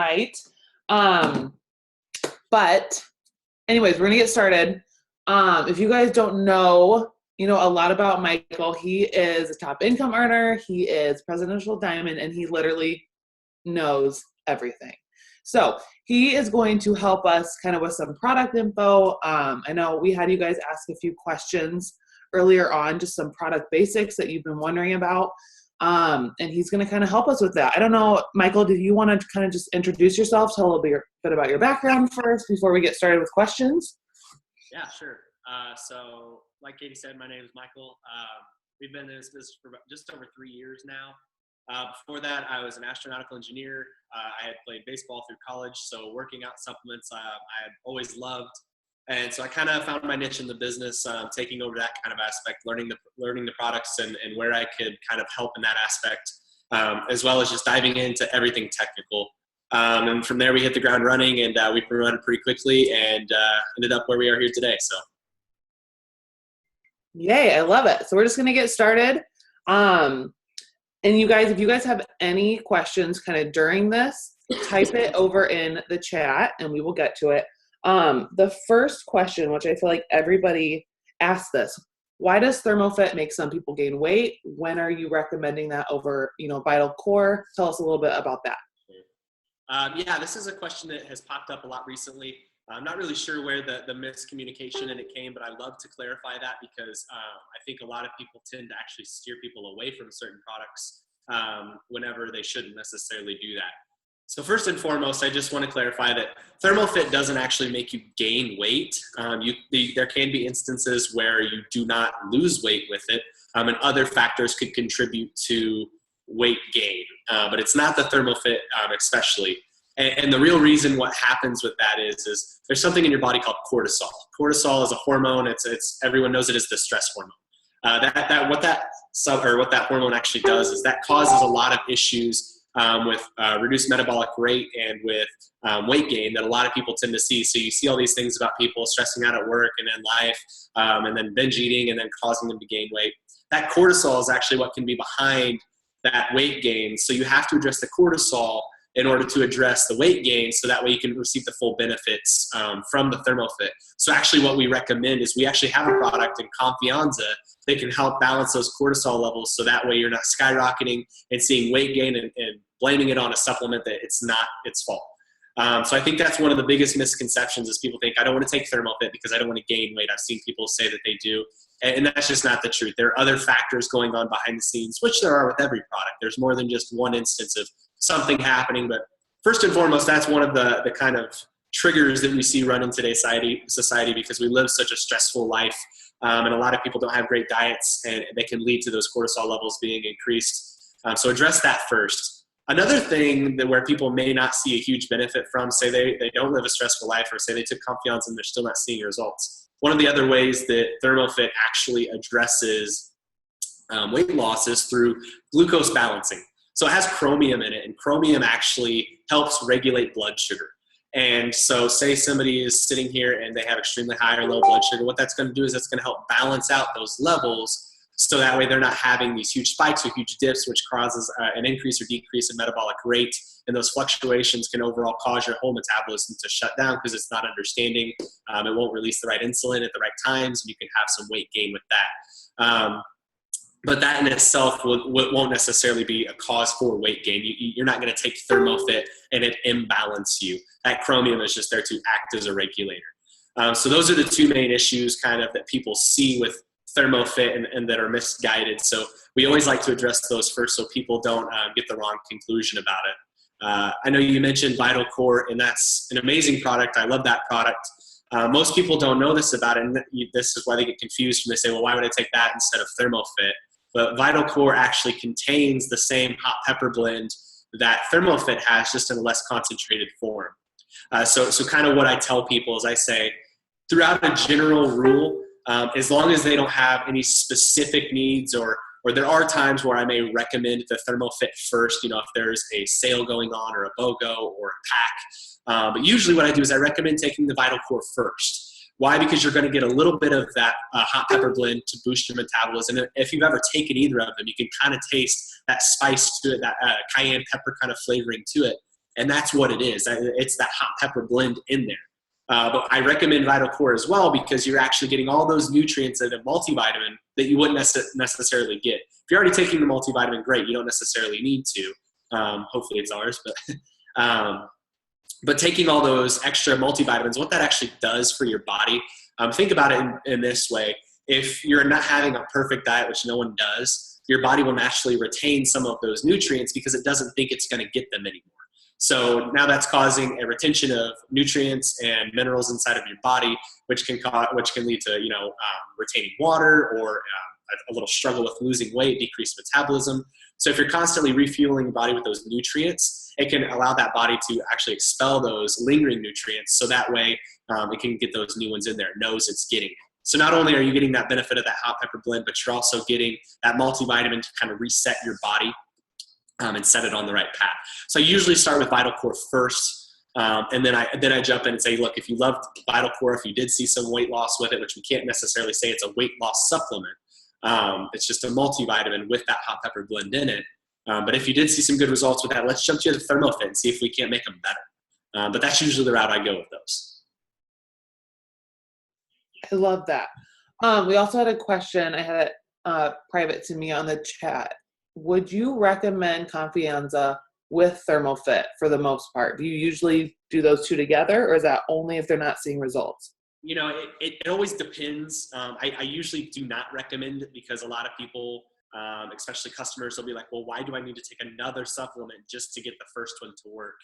Right. Um, but anyways, we're gonna get started. If you guys don't know, a lot about Michael. He is a top income earner. He is presidential diamond, and he literally knows everything. So he is going to help us kind of with some product info. I know we had you guys ask a few questions earlier on, just some product basics that you've been wondering about. And he's going to kind of help us with that. I don't know, Michael, do you want to kind of just introduce yourself, tell a little bit about your background first before we get started with questions? Yeah, sure. So like Katie said, my name is Michael. We've been in this business for just over 3 years now. Before that, I was an astronautical engineer. I had played baseball through college, so working out supplements I had always loved. And so I kind of found my niche in the business, taking over that kind of aspect, learning the products and where I could kind of help in that aspect, as well as just diving into everything technical. And from there, we hit the ground running, and we promoted pretty quickly and ended up where we are here today. So, Yay, I love it. So we're just going to get started. And you guys, if you guys have any questions kind of during this, type it over in the chat and we will get to it. The first question, which I feel like everybody asks this, why does ThermoFit make some people gain weight? When are you recommending that over, Vital Core? Tell us a little bit about that. Yeah, this is a question that has popped up a lot recently. I'm not really sure where the miscommunication in it came, but I love to clarify that because I think a lot of people tend to actually steer people away from certain products whenever they shouldn't necessarily do that. So first and foremost, I just want to clarify that ThermoFit doesn't actually make you gain weight. There can be instances where you do not lose weight with it, and other factors could contribute to weight gain, but it's not the ThermoFit especially. And the real reason what happens with that is there's something in your body called cortisol. Cortisol is a hormone. It's everyone knows it as the stress hormone. What that hormone actually does is that causes a lot of issues with reduced metabolic rate and with weight gain that a lot of people tend to see. So you see all these things about people stressing out at work and in life, and then binge eating and then causing them to gain weight. That cortisol is actually what can be behind that weight gain. So you have to address the cortisol in order to address the weight gain, so that way you can receive the full benefits from the ThermoFit. So actually what we recommend is we actually have a product in Confianza that can help balance those cortisol levels, so that way you're not skyrocketing and seeing weight gain and blaming it on a supplement that it's not its fault. So I think that's one of the biggest misconceptions is people think, I don't want to take ThermoFit because I don't want to gain weight. I've seen people say that they do, and that's just not the truth. There are other factors going on behind the scenes, which there are with every product. There's more than just one instance of something happening, but first and foremost, that's one of the kind of triggers that we see run in today's society because we live such a stressful life, and a lot of people don't have great diets, and they can lead to those cortisol levels being increased. So address that first. Another thing where people may not see a huge benefit from, say they don't live a stressful life, or say they took Confianza and they're still not seeing results. One of the other ways that ThermoFit actually addresses weight loss is through glucose balancing. So it has chromium in it, and chromium actually helps regulate blood sugar. And so say somebody is sitting here and they have extremely high or low blood sugar, what that's going to do is it's going to help balance out those levels, so that way they're not having these huge spikes or huge dips, which causes an increase or decrease in metabolic rate. And those fluctuations can overall cause your whole metabolism to shut down because it's not understanding. It won't release the right insulin at the right times, and you can have some weight gain with that. But that in itself won't necessarily be a cause for weight gain. You're not going to take ThermoFit and it imbalance you. That chromium is just there to act as a regulator. So those are the two main issues kind of that people see with ThermoFit and that are misguided. So we always like to address those first so people don't get the wrong conclusion about it. I know you mentioned Vital Core, and that's an amazing product. I love that product. Most people don't know this about it, and this is why they get confused when they say, well, why would I take that instead of ThermoFit? But Vital Core actually contains the same hot pepper blend that ThermoFit has, just in a less concentrated form. So kind of what I tell people is I say, throughout a general rule, as long as they don't have any specific needs, or there are times where I may recommend the ThermoFit first, if there's a sale going on or a BOGO or a pack. But usually what I do is I recommend taking the Vital Core first. Why? Because you're going to get a little bit of that hot pepper blend to boost your metabolism. And if you've ever taken either of them, you can kind of taste that spice to it, that cayenne pepper kind of flavoring to it. And that's what it is. It's that hot pepper blend in there. But I recommend Vital Core as well because you're actually getting all those nutrients in a multivitamin that you wouldn't necessarily get. If you're already taking the multivitamin, great. You don't necessarily need to. Hopefully it's ours, but taking all those extra multivitamins, what that actually does for your body, think about it in this way. If you're not having a perfect diet, which no one does, your body will naturally retain some of those nutrients because it doesn't think it's going to get them anymore. So now that's causing a retention of nutrients and minerals inside of your body, which can lead to retaining water or a little struggle with losing weight, decreased metabolism. So if you're constantly refueling your body with those nutrients, it can allow that body to actually expel those lingering nutrients. So that way it can get those new ones in there. It knows it's getting it. So not only are you getting that benefit of that hot pepper blend, but you're also getting that multivitamin to kind of reset your body and set it on the right path. So I usually start with Vital Core first, and then I jump in and say, look, if you loved Vital Core, if you did see some weight loss with it, which we can't necessarily say it's a weight loss supplement, it's just a multivitamin with that hot pepper blend in it. But if you did see some good results with that, let's jump to the ThermoFit and see if we can't make them better. But that's usually the route I go with those. I love that. We also had a question. I had it private to me on the chat. Would you recommend Confianza with ThermoFit for the most part? Do you usually do those two together, or is that only if they're not seeing results? It always depends. I usually do not recommend it because a lot of people, especially customers, will be like, well, why do I need to take another supplement just to get the first one to work?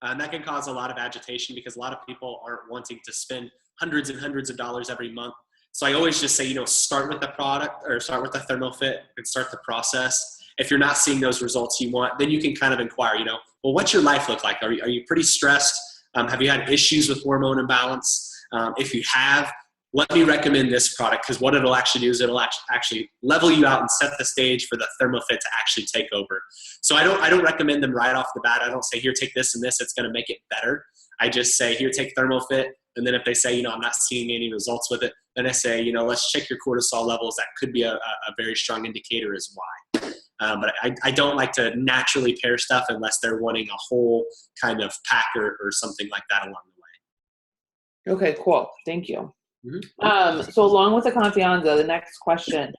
And that can cause a lot of agitation because a lot of people aren't wanting to spend hundreds and hundreds of dollars every month. So I always just say, start with the product or start with the ThermoFit and start the process. If you're not seeing those results you want, then you can kind of inquire, well, what's your life look like? Are you pretty stressed? Have you had issues with hormone imbalance? If you have, let me recommend this product because what it'll actually do is it'll actually level you out and set the stage for the ThermoFit to actually take over. So I don't recommend them right off the bat. I don't say, here, take this and this. It's going to make it better. I just say, here, take ThermoFit. And then if they say, I'm not seeing any results with it, then I say, let's check your cortisol levels. That could be a very strong indicator as why. But I don't like to naturally pair stuff unless they're wanting a whole kind of pack or something like that along the way. Okay, cool. Thank you. Mm-hmm. So along with the Confianza, the next question,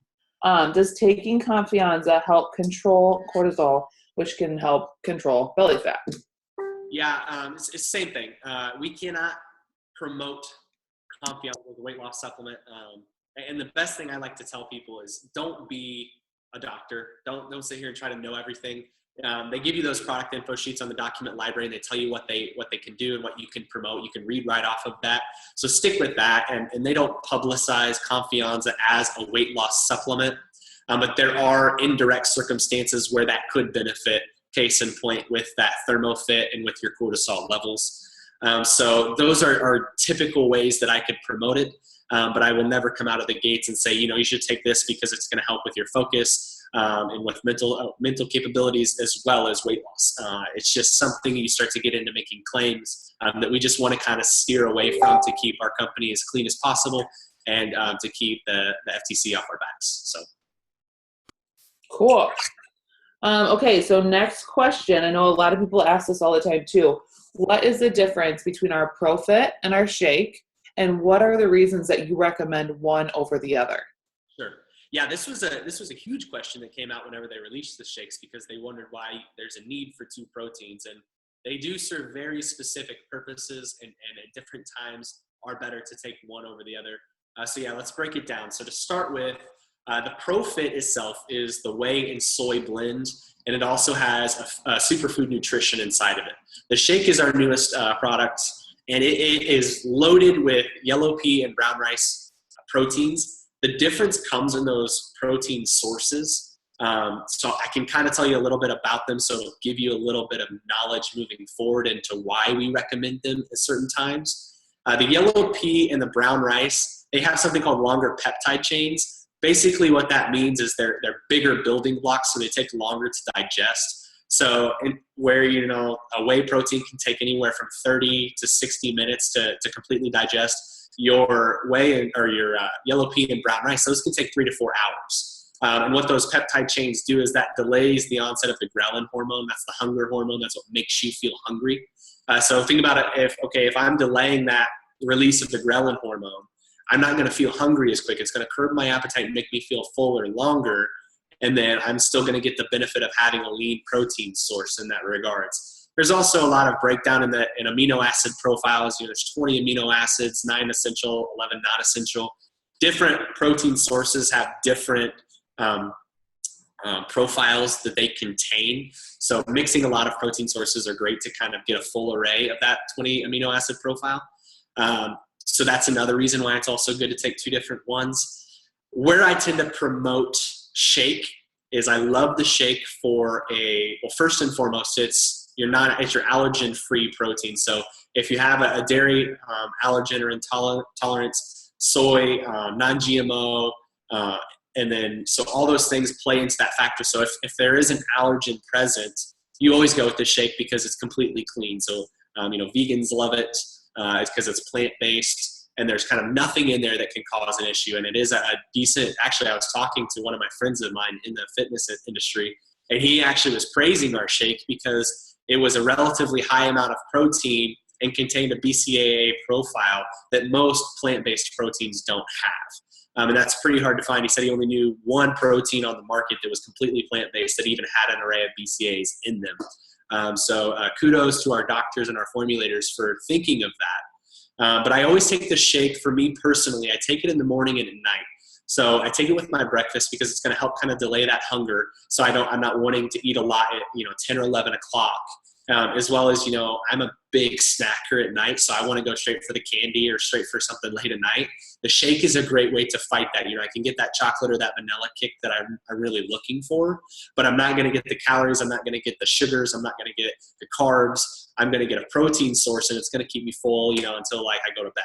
does taking Confianza help control cortisol, which can help control belly fat? Yeah, it's the same thing. We cannot promote Confianza as a weight loss supplement. And the best thing I like to tell people is don't be a doctor. Don't sit here and try to know everything. They give you those product info sheets on the document library and they tell you what they can do and what you can promote. You can read right off of that. So stick with that. And they don't publicize Confianza as a weight loss supplement. But there are indirect circumstances where that could benefit, case in point with that ThermoFit and with your cortisol levels. So those are typical ways that I could promote it. But I will never come out of the gates and say, you should take this because it's going to help with your focus and with mental capabilities as well as weight loss. It's just something you start to get into making claims that we just want to kind of steer away from to keep our company as clean as possible and to keep the FTC off our backs. So cool. Okay, so next question. I know a lot of people ask this all the time too. What is the difference between our ProFit and our shake? And what are the reasons that you recommend one over the other? Sure. Yeah, this was a huge question that came out whenever they released the shakes because they wondered why there's a need for two proteins. And they do serve very specific purposes and at different times are better to take one over the other. So yeah, let's break it down. So to start with, the ProFit itself is the whey and soy blend, and it also has a superfood nutrition inside of it. The shake is our newest product, and it is loaded with yellow pea and brown rice proteins. The difference comes in those protein sources. So I can kind of tell you a little bit about them, so it'll give you a little bit of knowledge moving forward into why we recommend them at certain times. The yellow pea and the brown rice, they have something called longer peptide chains. Basically what that means is they're bigger building blocks, so they take longer to digest. So where, a whey protein can take anywhere from 30 to 60 minutes to completely digest, your whey or your yellow pea and brown rice, those can take 3 to 4 hours. And what those peptide chains do is that delays the onset of the ghrelin hormone. That's the hunger hormone. That's what makes you feel hungry. So think about it. If I'm delaying that release of the ghrelin hormone, I'm not going to feel hungry as quick. It's going to curb my appetite and make me feel fuller longer. And then I'm still going to get the benefit of having a lean protein source in that regards. There's also a lot of breakdown in amino acid profiles. There's 20 amino acids, 9 essential, 11 non-essential. Different protein sources have different profiles that they contain. So mixing a lot of protein sources are great to kind of get a full array of that 20 amino acid profile. So that's another reason why it's also good to take 2 different ones. Where I tend to promote shake is I love the shake for first and foremost, it's your allergen-free protein. So if you have a dairy allergen or intolerance, soy, non-GMO, and then so all those things play into that factor. So if there is an allergen present, you always go with the shake because it's completely clean. So vegans love it. It's because it's plant-based and there's kind of nothing in there that can cause an issue. And it is a decent, actually I was talking to one of my friends of mine in the fitness industry, and he actually was praising our shake because it was a relatively high amount of protein and contained a BCAA profile that most plant-based proteins don't have. And that's pretty hard to find. He said he only knew one protein on the market that was completely plant-based that even had an array of BCAAs in them. So kudos to our doctors and our formulators for thinking of that. But I always take the shake, for me personally, I take it in the morning and at night. So I take it with my breakfast because it's going to help kind of delay that hunger. So I'm not wanting to eat a lot at 10 or 11 o'clock. As well as, I'm a big snacker at night, so I want to go straight for the candy or straight for something late at night. The shake is a great way to fight that. I can get that chocolate or that vanilla kick that I'm really looking for, but I'm not going to get the calories. I'm not going to get the sugars. I'm not going to get the carbs. I'm going to get a protein source, and it's going to keep me full, until I go to bed.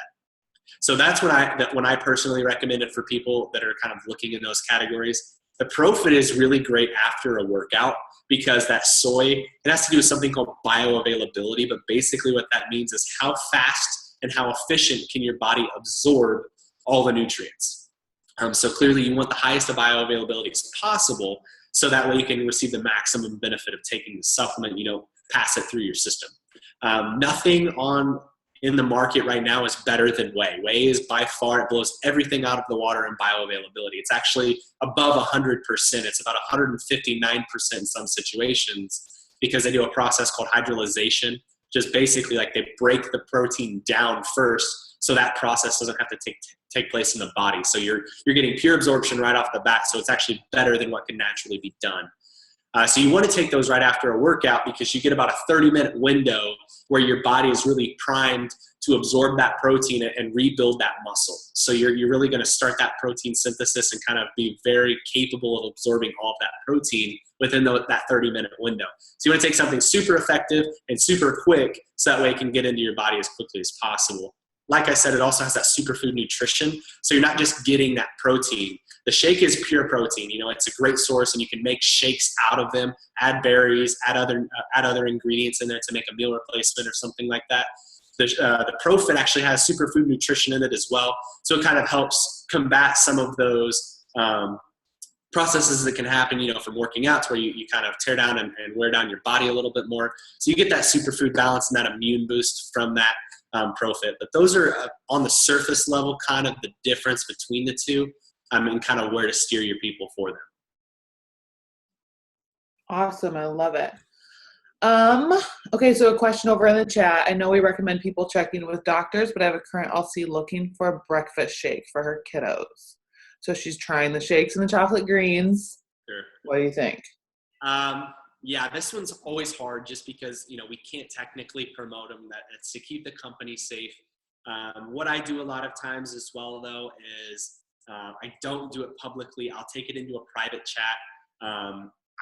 So that's when I personally recommend it for people that are kind of looking in those categories. The Profit is really great after a workout because that soy, it has to do with something called bioavailability, but basically what that means is how fast and how efficient can your body absorb all the nutrients. So clearly you want the highest of bioavailability as possible, so that way you can receive the maximum benefit of taking the supplement, pass it through your system. Nothing in the market right now is better than whey. Whey is by far, it blows everything out of the water in bioavailability. It's actually above 100%. It's about 159% in some situations because they do a process called hydrolyzation, just basically like they break the protein down first so that process doesn't have to take place in the body. So you're getting pure absorption right off the bat, so it's actually better than what can naturally be done. So you want to take those right after a workout because you get about a 30-minute window where your body is really primed to absorb that protein and rebuild that muscle. So you're really going to start that protein synthesis and kind of be very capable of absorbing all of that protein within that 30-minute window. So you want to take something super effective and super quick so that way it can get into your body as quickly as possible. Like I said, it also has that superfood nutrition. So you're not just getting that protein. The shake is pure protein. It's a great source, and you can make shakes out of them, add berries, add other ingredients in there to make a meal replacement or something like that. The Profit actually has superfood nutrition in it as well. So it kind of helps combat some of those processes that can happen, from working out to where you kind of tear down and wear down your body a little bit more. So you get that superfood balance and that immune boost from that Profit. But those are on the surface level kind of the difference between the two. And kind of where to steer your people for them. Awesome. I love it. Okay, so a question over in the chat. I know we recommend people checking with doctors, but I have a current LC looking for a breakfast shake for her kiddos. So she's trying the shakes and the chocolate greens. Sure. What do you think? Yeah, this one's always hard just because, we can't technically promote them. That's to keep the company safe. What I do a lot of times as well, though, is I don't do it publicly. I'll take it into a private chat.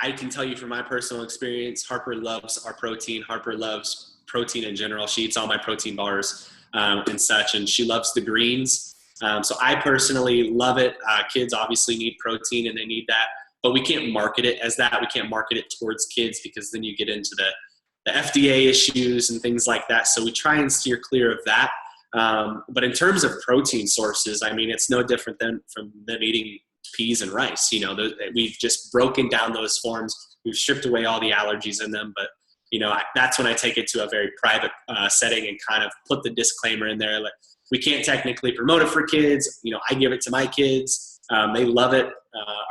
I can tell you from my personal experience, Harper loves our protein. Harper loves protein in general. She eats all my protein bars and such, and she loves the greens. So I personally love it. Kids obviously need protein and they need that, but we can't market it as that. We can't market it towards kids because then you get into the FDA issues and things like that. So we try and steer clear of that. But in terms of protein sources, it's no different than from them eating peas and rice. You know, we've just broken down those forms. We've stripped away all the allergies in them. But, you know, that's when I take it to a very private setting and kind of put the disclaimer in there. Like, we can't technically promote it for kids. You know, I give it to my kids. They love it.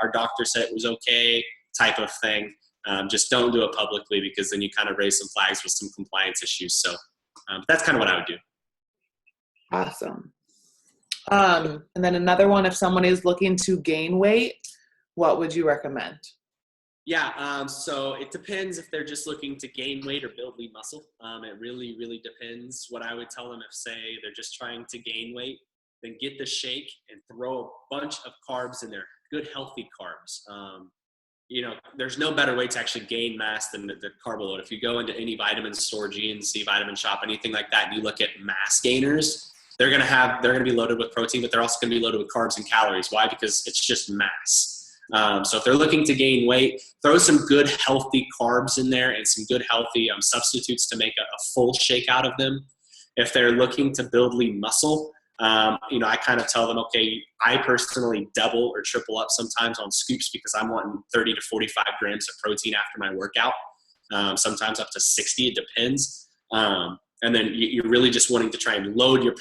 Our doctor said it was okay, type of thing. Just don't do it publicly, because then you kind of raise some flags with some compliance issues. So that's kind of what I would do. Awesome. And then another one, if someone is looking to gain weight, what would you recommend? Yeah, so it depends if they're just looking to gain weight or build lean muscle. It really, really depends. What I would tell them, if, say, they're just trying to gain weight, then get the shake and throw a bunch of carbs in there, good, healthy carbs. You know, there's no better way to actually gain mass than the carb load. If you go into any vitamin store, GNC, Vitamin Shop, anything like that, and you look at mass gainers, they're going to be loaded with protein, but they're also going to be loaded with carbs and calories. Why? Because it's just mass. So if they're looking to gain weight, throw some good healthy carbs in there and some good healthy substitutes to make a full shake out of them. If they're looking to build lean muscle, you know, I kind of tell them, okay, I personally double or triple up sometimes on scoops, because I'm wanting 30 to 45 grams of protein after my workout. Sometimes up to 60, it depends. And then you're really just wanting to try and load your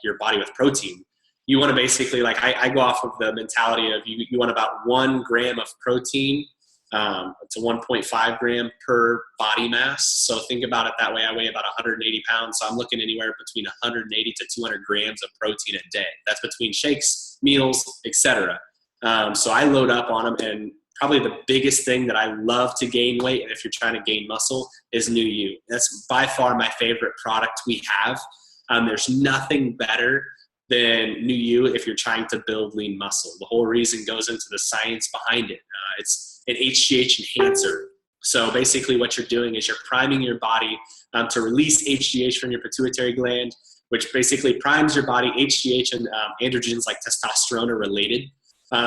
your body with protein. You want to basically, like, I go off of the mentality of you want about 1 gram of protein to 1.5 gram per body mass. So think about it that way. I weigh about 180 pounds. So I'm looking anywhere between 180 to 200 grams of protein a day. That's between shakes, meals, etc. So I load up on them. And probably the biggest thing that I love to gain weight, and if you're trying to gain muscle, is New You. That's by far my favorite product we have. There's nothing better than New You if you're trying to build lean muscle. The whole reason goes into the science behind it. It's an HGH enhancer. So basically what you're doing is you're priming your body to release HGH from your pituitary gland, which basically primes your body. HGH and androgens like testosterone are related.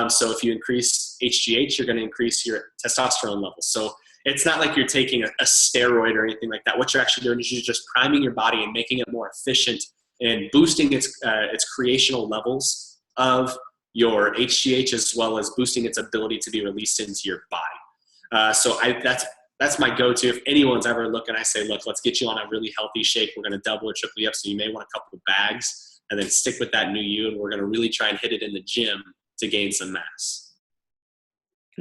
So if you increase HGH, you're going to increase your testosterone levels. So it's not like you're taking a steroid or anything like that. What you're actually doing is you're just priming your body and making it more efficient and boosting its creational levels of your HGH, as well as boosting its ability to be released into your body. So that's my go-to. If anyone's ever looking, I say, look, let's get you on a really healthy shake. We're going to double or triple you up, so you may want a couple of bags, and then stick with that New You, and we're going to really try and hit it in the gym to gain some mass.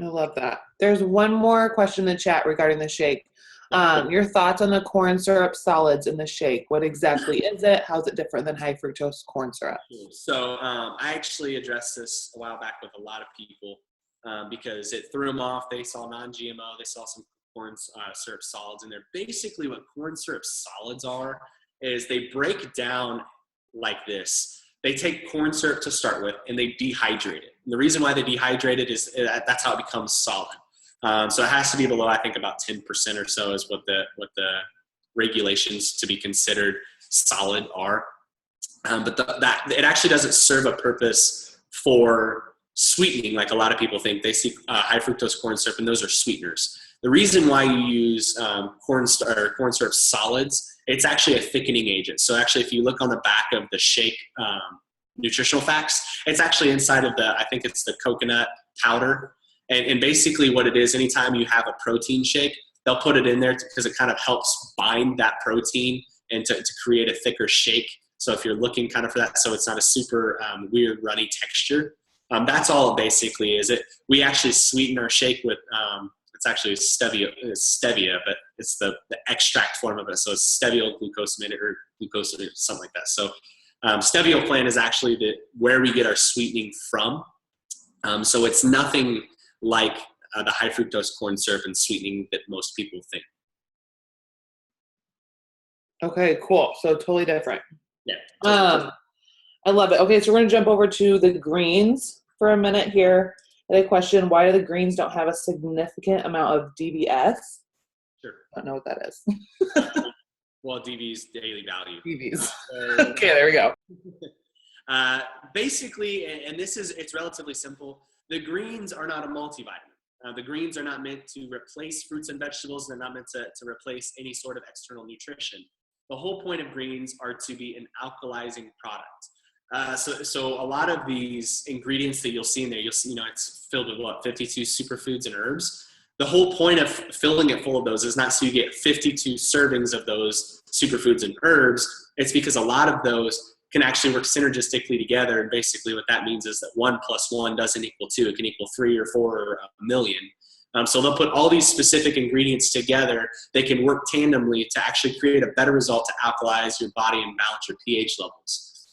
I love that. There's one more question in the chat regarding the shake. Your thoughts on the corn syrup solids in the shake. What exactly is it? How is it different than high fructose corn syrup? So I actually addressed this a while back with a lot of people because it threw them off. They saw non-GMO. They saw some corn syrup solids in there. Basically what corn syrup solids are is they break down like this. They take corn syrup to start with and they dehydrate it. And the reason why they dehydrate it is that's how it becomes solid. So it has to be below, I think, about 10% or so is what the regulations to be considered solid are. But it actually doesn't serve a purpose for sweetening like a lot of people think. They see high fructose corn syrup, and those are sweeteners. The reason why you use corn syrup solids, it's actually a thickening agent. So actually, if you look on the back of the shake nutritional facts, it's actually inside of I think it's the coconut powder. And basically what it is, anytime you have a protein shake, they'll put it in there because it kind of helps bind that protein and to create a thicker shake. So if you're looking kind of for that, so it's not a super weird runny texture. That's all it basically is. We actually sweeten our shake with, it's actually stevia, but it's the extract form of it. So it's stevia glucosamate or glucose or something like that. So stevia plant is actually where we get our sweetening from. So it's nothing like the high fructose corn syrup and sweetening that most people think. Okay, cool. So totally different. Yeah. I love it. Okay, so we're going to jump over to the greens for a minute here. The question, why do the greens don't have a significant amount of DBS? Sure. I don't know what that is. Well, DV's daily value. DBs. Okay, there we go. Basically, and it's relatively simple. The greens are not a multivitamin. The greens are not meant to replace fruits and vegetables. They're not meant to replace any sort of external nutrition. The whole point of greens are to be an alkalizing product. So a lot of these ingredients that you'll see in there, you'll see, it's filled with 52 superfoods and herbs. The whole point of filling it full of those is not so you get 52 servings of those superfoods and herbs. It's because a lot of those can actually work synergistically together. And basically what that means is that 1 + 1 doesn't equal 2. It can equal 3 or 4 or a million. So they'll put all these specific ingredients together. They can work tandemly to actually create a better result to alkalize your body and balance your pH levels.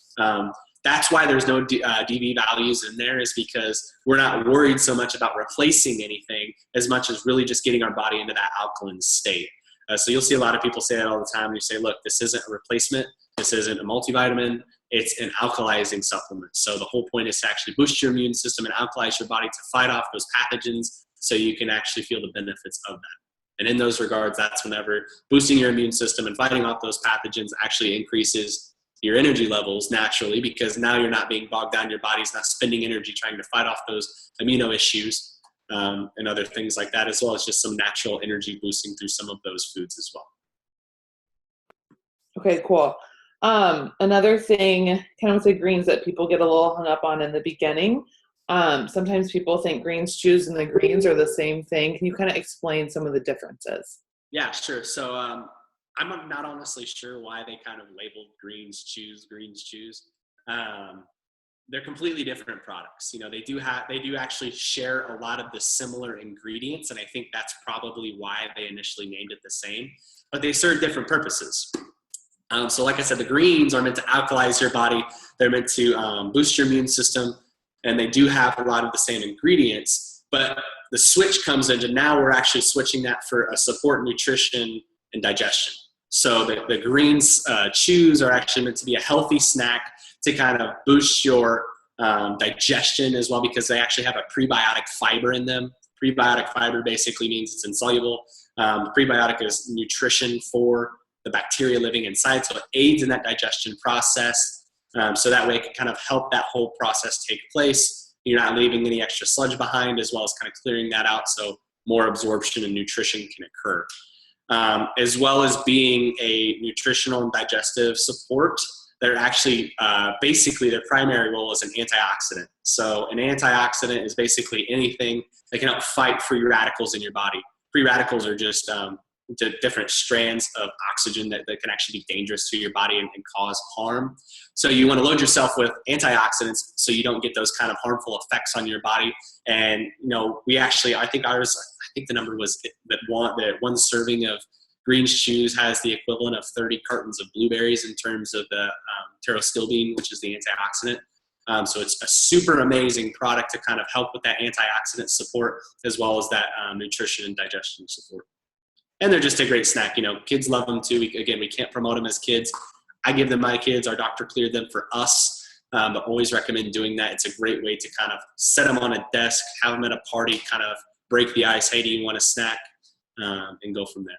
That's why there's no DV values in there, is because we're not worried so much about replacing anything as much as really just getting our body into that alkaline state. So you'll see a lot of people say that all the time. You say, look, this isn't a replacement. This isn't a multivitamin. It's an alkalizing supplement. So the whole point is to actually boost your immune system and alkalize your body to fight off those pathogens so you can actually feel the benefits of that. And in those regards, that's whenever boosting your immune system and fighting off those pathogens actually increases your energy levels naturally, because now you're not being bogged down. Your body's not spending energy trying to fight off those amino issues and other things like that, as well as just some natural energy boosting through some of those foods as well. Okay, cool. Another thing kind of with the greens that people get a little hung up on in the beginning. Sometimes people think greens chews and the greens are the same thing. Can you kind of explain some of the differences? Yeah, sure. So I'm not honestly sure why they kind of labeled greens chews. They're completely different products. They do actually share a lot of the similar ingredients, and I think that's probably why they initially named it the same, but they serve different purposes. So like I said, the greens are meant to alkalize your body. They're meant to boost your immune system, and they do have a lot of the same ingredients, but the switch comes into now we're actually switching that for a support nutrition and digestion. So the greens chews are actually meant to be a healthy snack to kind of boost your digestion as well, because they actually have a prebiotic fiber in them. Prebiotic fiber basically means it's insoluble. Prebiotic is nutrition for the bacteria living inside, so it aids in that digestion process. So that way it can kind of help that whole process take place. You're not leaving any extra sludge behind, as well as kind of clearing that out so more absorption and nutrition can occur. As well as being a nutritional and digestive support, they're actually basically their primary role is an antioxidant. So an antioxidant is basically anything that can help fight free radicals in your body. Free radicals are just different strands of oxygen that can actually be dangerous to your body and cause harm. So you want to load yourself with antioxidants so you don't get those kind of harmful effects on your body. And we actually, I think the number was that one serving of greens chews has the equivalent of 30 cartons of blueberries in terms of the pterostilbene, which is the antioxidant. So it's a super amazing product to kind of help with that antioxidant support, as well as that nutrition and digestion support. And they're just a great snack. Kids love them too. We can't promote them as kids. I give them my kids. Our doctor cleared them for us, but always recommend doing that. It's a great way to kind of set them on a desk, have them at a party, kind of break the ice. Hey, do you want a snack? And go from there.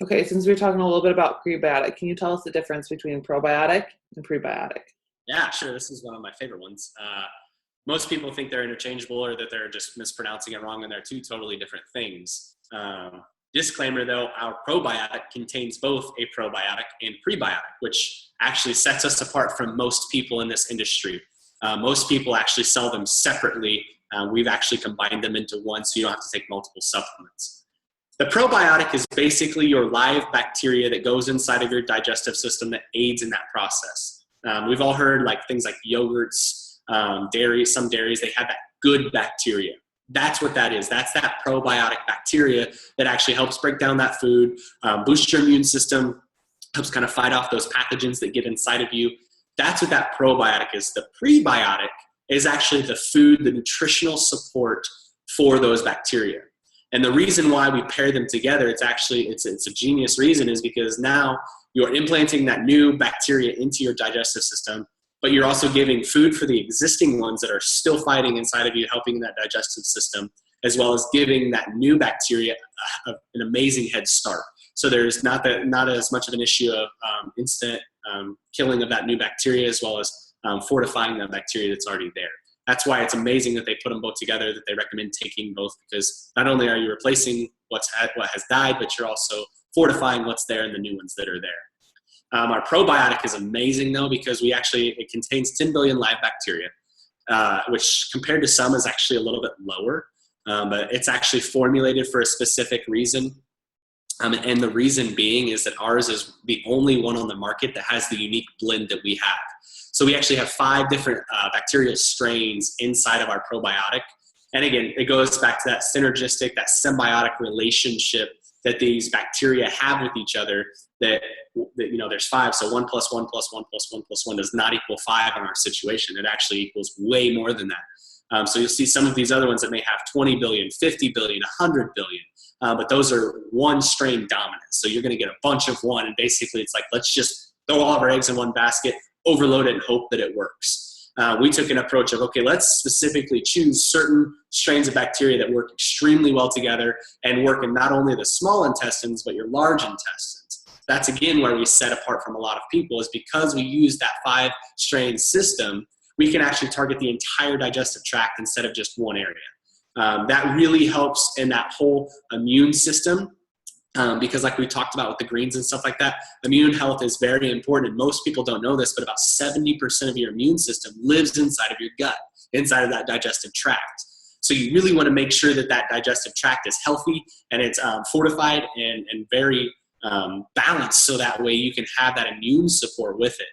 Okay, since we're talking a little bit about prebiotic, can you tell us the difference between probiotic and prebiotic? Yeah, sure. This is one of my favorite ones. Most people think they're interchangeable or that they're just mispronouncing it wrong, and they're two totally different things. Disclaimer though, our probiotic contains both a probiotic and prebiotic, which actually sets us apart from most people in this industry. Most people actually sell them separately. We've actually combined them into one, so you don't have to take multiple supplements. The probiotic is basically your live bacteria that goes inside of your digestive system that aids in that process. We've all heard things like yogurts, dairies, some dairies, they have that good bacteria. That's what that is. That's that probiotic bacteria that actually helps break down that food, boost your immune system, helps kind of fight off those pathogens that get inside of you. That's what that probiotic is. The prebiotic is actually the food, the nutritional support for those bacteria. And the reason why we pair them together, it's a genius reason, is because now you're implanting that new bacteria into your digestive system, but you're also giving food for the existing ones that are still fighting inside of you, helping that digestive system, as well as giving that new bacteria an amazing head start. So there's not as much of an issue of instant killing of that new bacteria, as well as fortifying the bacteria that's already there. That's why it's amazing that they put them both together, that they recommend taking both, because not only are you replacing what has died, but you're also fortifying what's there and the new ones that are there. Our probiotic is amazing though, because it contains 10 billion live bacteria, which compared to some is actually a little bit lower, but it's actually formulated for a specific reason. And the reason being is that ours is the only one on the market that has the unique blend that we have. So we actually have 5 different bacterial strains inside of our probiotic. And again, it goes back to that synergistic, that symbiotic relationship that these bacteria have with each other, that there's 5. So 1 + 1 + 1 + 1 + 1 does not equal 5 in our situation. It actually equals way more than that. So you'll see some of these other ones that may have 20 billion, 50 billion, 100 billion. But those are one strain dominant. So you're going to get a bunch of one. And basically it's like, let's just throw all of our eggs in one basket, overload it, and hope that it works. We took an approach of, okay, let's specifically choose certain strains of bacteria that work extremely well together and work in not only the small intestines, but your large intestines. That's again where we set apart from a lot of people, is because we use that 5-strain system, we can actually target the entire digestive tract instead of just one area. That really helps in that whole immune system. Because like we talked about with the greens and stuff like that, immune health is very important. And most people don't know this, but about 70% of your immune system lives inside of your gut, inside of that digestive tract. So you really want to make sure that that digestive tract is healthy and it's fortified and very balanced, so that way you can have that immune support with it.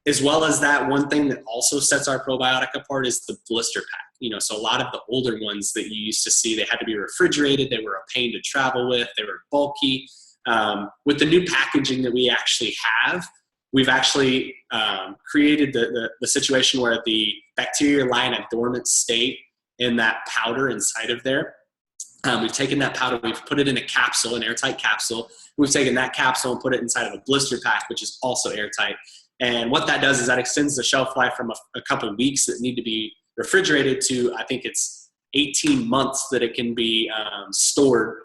As well as that, one thing that also sets our probiotic apart is the blister pack. So a lot of the older ones that you used to see, they had to be refrigerated. They were a pain to travel with. They were bulky. With the new packaging that we actually have, we've actually created the situation where the bacteria lie in a dormant state in that powder inside of there. We've taken that powder, we've put it in a capsule, an airtight capsule. We've taken that capsule and put it inside of a blister pack, which is also airtight. And what that does is that extends the shelf life from a couple of weeks that need to be refrigerated to, I think it's 18 months that it can be stored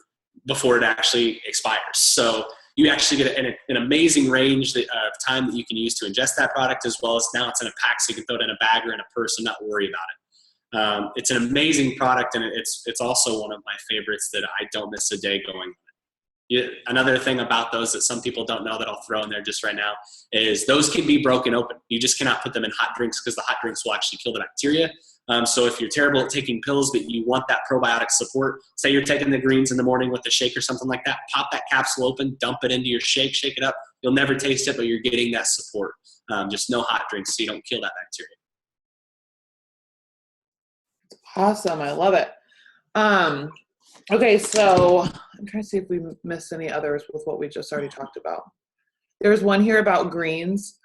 before it actually expires. So you actually get an amazing range of time that you can use to ingest that product, as well as now it's in a pack, so you can throw it in a bag or in a purse and not worry about it. It's an amazing product, and it's also one of my favorites that I don't miss a day going on. Another thing about those that some people don't know that I'll throw in there just right now is those can be broken open. You just cannot put them in hot drinks, because the hot drinks will actually kill the bacteria. So if you're terrible at taking pills, but you want that probiotic support, say you're taking the greens in the morning with a shake or something like that, pop that capsule open, dump it into your shake, shake it up. You'll never taste it, but you're getting that support. Just no hot drinks so you don't kill that bacteria. Awesome. I love it. Okay, so I'm trying to see if we missed any others with what we just already talked about. There's one here about greens.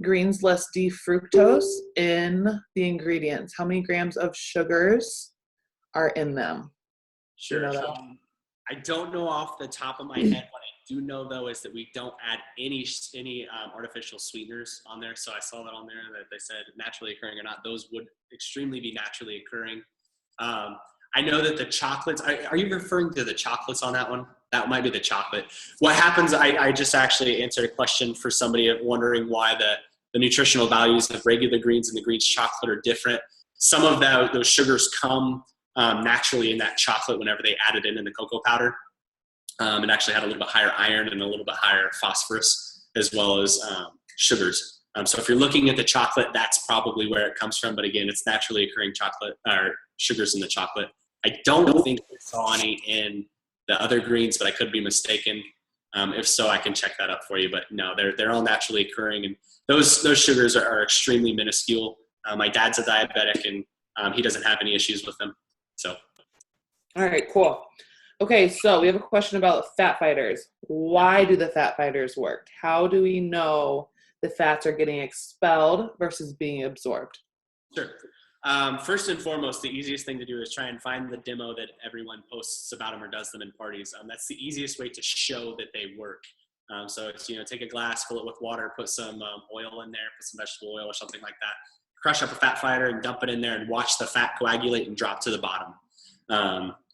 Greens list D-fructose in the ingredients. How many grams of sugars are in them? Sure. You know that? I don't know off the top of my head. What I do know though is that we don't add any artificial sweeteners on there. So I saw that on there that they said naturally occurring or not. Those would extremely be naturally occurring. I know that the chocolates, are you referring to the chocolates on that one? That might be the chocolate. What happens, I just actually answered a question for somebody wondering why the nutritional values of regular greens and the greens chocolate are different. Some of those sugars come naturally in that chocolate whenever they add it in the cocoa powder. It actually had a little bit higher iron and a little bit higher phosphorus, as well as sugars. So if you're looking at the chocolate, that's probably where it comes from. But again, it's naturally occurring chocolate or sugars in the chocolate. I don't think I saw any in the other greens, but I could be mistaken. If so, I can check that up for you. But no, they're all naturally occurring, and those sugars are extremely minuscule. My dad's a diabetic, and he doesn't have any issues with them. So, all right, cool. Okay, so we have a question about fat fighters. Why do the fat fighters work? How do we know the fats are getting expelled versus being absorbed? Sure. First and foremost, the easiest thing to do is try and find the demo that everyone posts about them or does them in parties. That's the easiest way to show that they work. So it's, take a glass, fill it with water, put some oil in there, put some vegetable oil or something like that, crush up a fat fighter and dump it in there and watch the fat coagulate and drop to the bottom.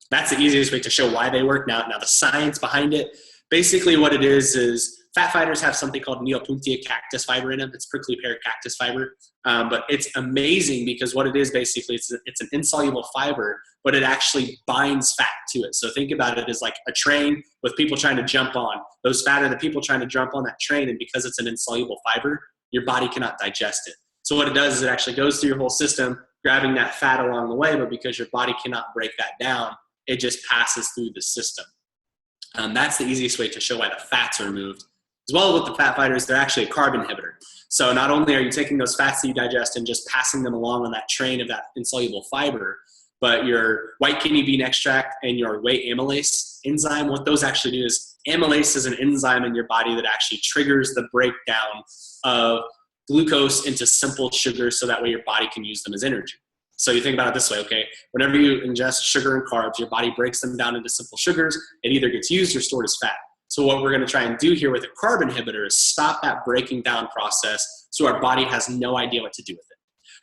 That's the easiest way to show why they work. Now the science behind it, basically what it is fat fighters have something called Neopuntia cactus fiber in them. It's prickly pear cactus fiber. But it's amazing because what it is basically, it's an insoluble fiber, but it actually binds fat to it. So think about it as like a train with people trying to jump on. Those fat are the people trying to jump on that train, and because it's an insoluble fiber, your body cannot digest it. So what it does is it actually goes through your whole system, grabbing that fat along the way, but because your body cannot break that down, it just passes through the system. That's the easiest way to show why the fats are removed. As well with the fat fighters, they're actually a carb inhibitor. So not only are you taking those fats that you digest and just passing them along on that train of that insoluble fiber, but your white kidney bean extract and your whey amylase enzyme, what those actually do is amylase is an enzyme in your body that actually triggers the breakdown of glucose into simple sugars so that way your body can use them as energy. So you think about it this way, okay? Whenever you ingest sugar and carbs, your body breaks them down into simple sugars. It either gets used or stored as fat. So what we're going to try and do here with a carb inhibitor is stop that breaking down process so our body has no idea what to do with it.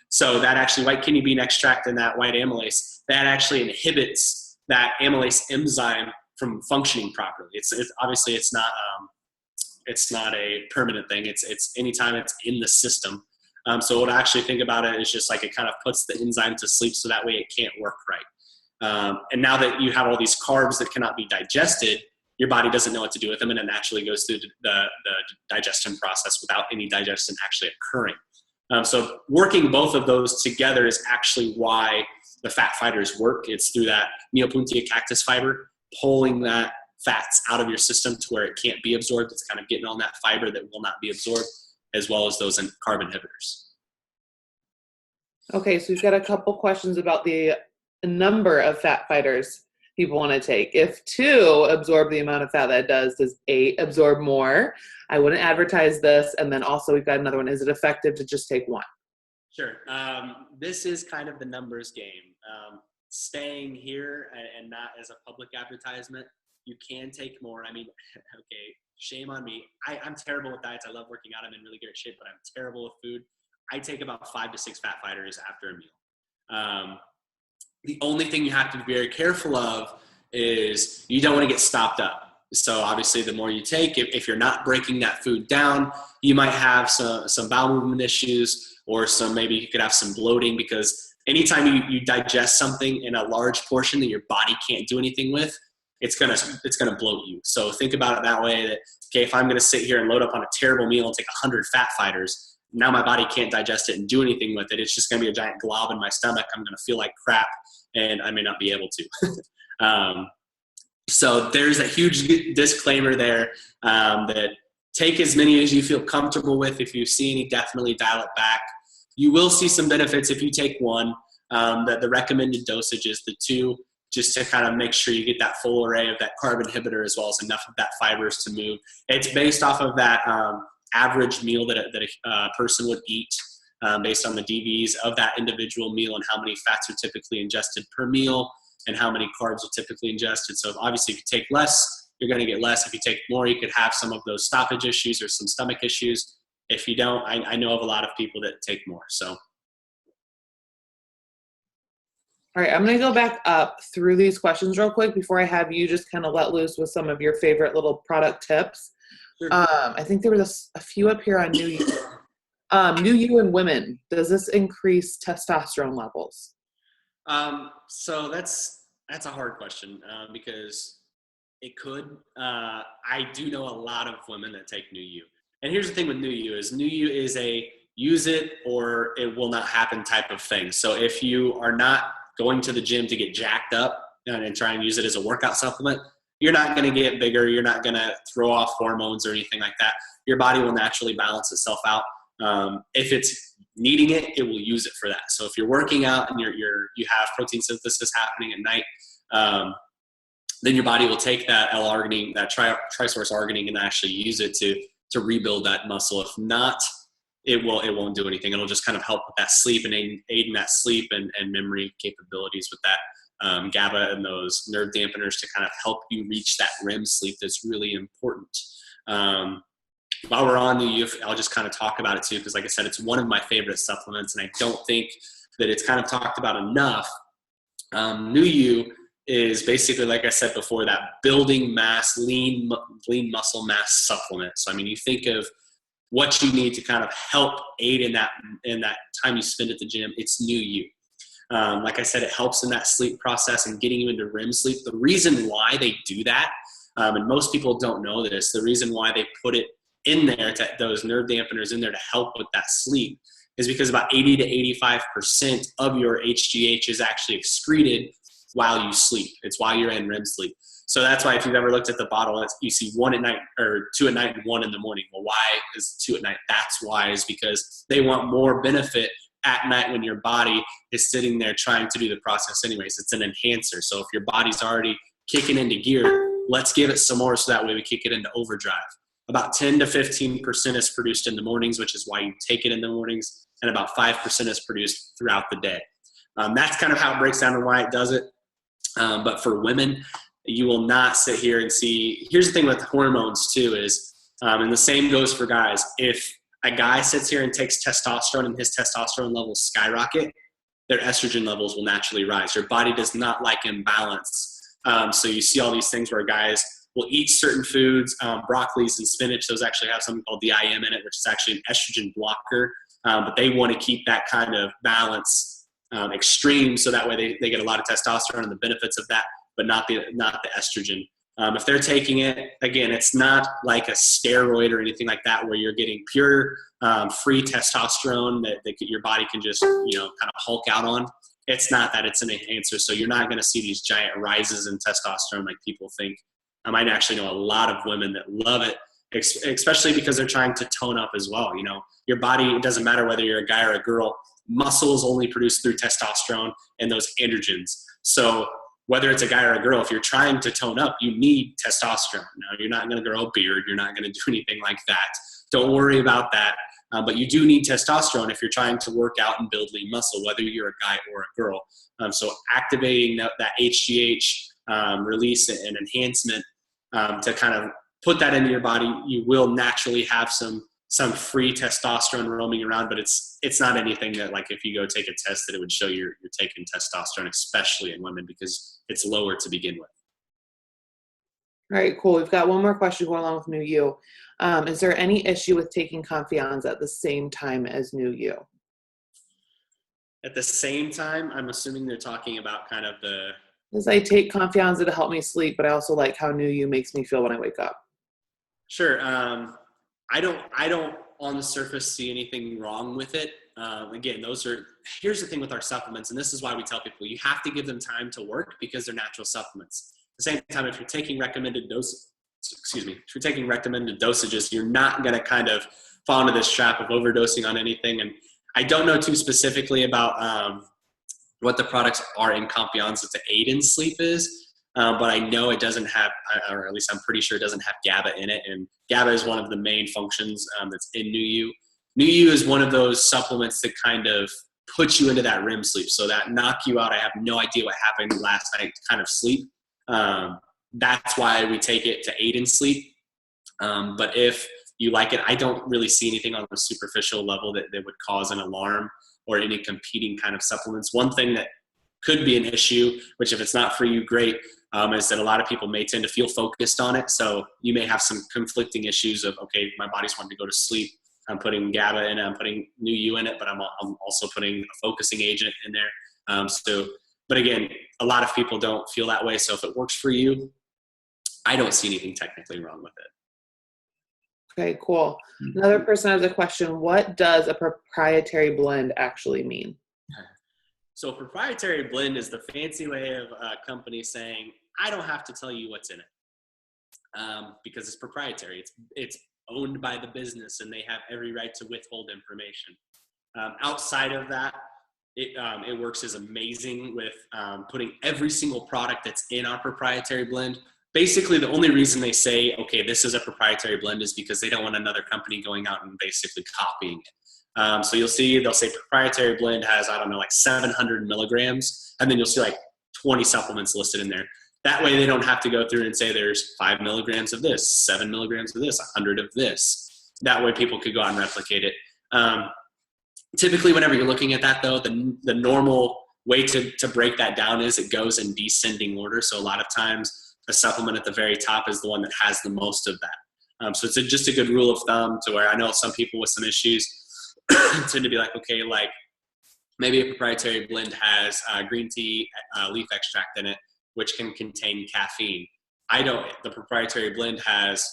So that actually white kidney bean extract and that white amylase, that actually inhibits that amylase enzyme from functioning properly. It's obviously it's not a permanent thing. It's anytime it's in the system. So what I actually think about it is just like it kind of puts the enzyme to sleep so that way it can't work right. And now that you have all these carbs that cannot be digested, your body doesn't know what to do with them, and it naturally goes through the digestion process without any digestion actually occurring. So working both of those together is actually why the fat fighters work. It's through that Neopuntia cactus fiber, pulling that fats out of your system to where it can't be absorbed. It's kind of getting on that fiber that will not be absorbed, as well as those carb inhibitors. Okay, so we've got a couple questions about the number of fat fighters people want to take. If 2 absorb the amount of fat that it does 8 absorb more? I wouldn't advertise this. And then also we've got another one. Is it effective to just take 1? Sure. This is kind of the numbers game. Staying here and not as a public advertisement, you can take more. I mean, okay, shame on me. I'm terrible with diets. I love working out. I'm in really great shape, but I'm terrible with food. I take about 5 to 6 fat fighters after a meal. The only thing you have to be very careful of is you don't want to get stopped up. So obviously the more you take, if you're not breaking that food down, you might have some bowel movement issues, or maybe you could have some bloating, because anytime you digest something in a large portion that your body can't do anything with, it's gonna bloat you. So think about it that way, that, okay, if I'm gonna sit here and load up on a terrible meal and take 100 fat fighters, now my body can't digest it and do anything with it. It's just gonna be a giant glob in my stomach. I'm gonna feel like crap, and I may not be able to. So there's a huge disclaimer there, that take as many as you feel comfortable with. If you see any, definitely dial it back. You will see some benefits if you take 1. The recommended dosage is the 2, just to kind of make sure you get that full array of that carb inhibitor as well as enough of that fibers to move. It's based off of that average meal that a person would eat, based on the DVs of that individual meal and how many fats are typically ingested per meal and how many carbs are typically ingested. So obviously if you take less, you're going to get less. If you take more, you could have some of those stoppage issues or some stomach issues. If you don't, I know of a lot of people that take more. So. All right, I'm going to go back up through these questions real quick before I have you just kind of let loose with some of your favorite little product tips. Sure. I think there was a few up here on New You. New You in women, does this increase testosterone levels? So that's a hard question, because it could. I do know a lot of women that take New You. And here's the thing with New You is a use it or it will not happen type of thing. So if you are not going to the gym to get jacked up and try and use it as a workout supplement, you're not going to get bigger. You're not going to throw off hormones or anything like that. Your body will naturally balance itself out. If it's needing it, it will use it for that. So if you're working out and you have protein synthesis happening at night, then your body will take that L-arginine, that trisource arginine, and actually use it to rebuild that muscle. If not, it won't do anything. It'll just kind of help with that sleep and aid in that sleep and memory capabilities with that GABA and those nerve dampeners to kind of help you reach that REM sleep that's really important. While we're on New You, I'll just kind of talk about it too, because like I said, it's one of my favorite supplements, and I don't think that it's kind of talked about enough. New You is basically, like I said before, that building mass, lean muscle mass supplement. So, I mean, you think of what you need to kind of help aid in that time you spend at the gym. It's New You. Like I said, it helps in that sleep process and getting you into REM sleep. The reason why they do that, and most people don't know this, the reason why they put it in there, those nerve dampeners in there to help with that sleep, is because about 80 to 85% of your HGH is actually excreted while you sleep. It's while you're in REM sleep. So that's why if you've ever looked at the bottle, you see 1 at night or 2 at night and 1 in the morning. Well, why is 2 at night? That's why, is because they want more benefit at night when your body is sitting there trying to do the process anyways. It's an enhancer. So if your body's already kicking into gear, let's give it some more so that way we kick it into overdrive. About 10 to 15% is produced in the mornings, which is why you take it in the mornings, and about 5% is produced throughout the day. That's kind of how it breaks down and why it does it. But for women, you will not sit here and see. Here's the thing with hormones too is, and the same goes for guys. If a guy sits here and takes testosterone and his testosterone levels skyrocket, their estrogen levels will naturally rise. Your body does not like imbalance. So you see all these things where guys will eat certain foods, broccolis and spinach. Those actually have something called DIM in it, which is actually an estrogen blocker. But they want to keep that kind of balance extreme, so that way they get a lot of testosterone and the benefits of that, but not the estrogen. If they're taking it, again, it's not like a steroid or anything like that where you're getting pure free testosterone that your body can just kind of hulk out on. It's not that. It's an enhancer. So you're not going to see these giant rises in testosterone like people think. I actually know a lot of women that love it, especially because they're trying to tone up as well. Your body, it doesn't matter whether you're a guy or a girl, muscle is only produced through testosterone and those androgens. So whether it's a guy or a girl, if you're trying to tone up, you need testosterone. Now, you're not going to grow a beard. You're not going to do anything like that. Don't worry about that. But you do need testosterone if you're trying to work out and build lean muscle, whether you're a guy or a girl. So activating that HGH release and enhancement to kind of put that into your body, you will naturally have some free testosterone roaming around, but it's not anything that, like, if you go take a test, that it would show you're taking testosterone, especially in women, because it's lower to begin with. All right, cool. We've got one more question going along with New You. Is there any issue with taking Confiance at the same time as New You? At the same time, I'm assuming they're talking about kind of Because I take Confiance to help me sleep, but I also like how New You makes me feel when I wake up. Sure. I don't on the surface see anything wrong with it. Again, here's the thing with our supplements, and this is why we tell people you have to give them time to work, because they're natural supplements. At the same time, if you're taking recommended dosages, you're not going to kind of fall into this trap of overdosing on anything. And I don't know too specifically about what the products are in Confiance to aid in sleep is. But I know it doesn't have, or at least I'm pretty sure it doesn't have GABA in it. And GABA is one of the main functions that's in New You. New You is one of those supplements that kind of puts you into that REM sleep. So that knock you out, I have no idea what happened last night kind of sleep. That's why we take it to aid in sleep. But if you like it, I don't really see anything on a superficial level that would cause an alarm or any competing kind of supplements. One thing that could be an issue, which if it's not for you, great, is that a lot of people may tend to feel focused on it. So you may have some conflicting issues of, okay, my body's wanting to go to sleep. I'm putting GABA in it, I'm putting New You in it, but I'm also putting a focusing agent in there. But again, a lot of people don't feel that way. So if it works for you, I don't see anything technically wrong with it. Okay, cool. Another person has a question. What does a proprietary blend actually mean? So proprietary blend is the fancy way of a company saying, I don't have to tell you what's in it because it's proprietary. It's owned by the business and they have every right to withhold information. Outside of that, it works as amazing with putting every single product that's in our proprietary blend. Basically, the only reason they say, okay, this is a proprietary blend is because they don't want another company going out and basically copying it. So you'll see, they'll say proprietary blend has, I don't know, like 700 milligrams. And then you'll see like 20 supplements listed in there. That way they don't have to go through and say there's 5 milligrams of this, 7 milligrams of this, 100 of this. That way people could go out and replicate it. Typically, whenever you're looking at that though, the normal way to break that down is it goes in descending order. So a lot of times the supplement at the very top is the one that has the most of that. So it's just a good rule of thumb to where I know some people with some issues tend to be like, okay, like maybe a proprietary blend has green tea leaf extract in it, which can contain caffeine. The proprietary blend has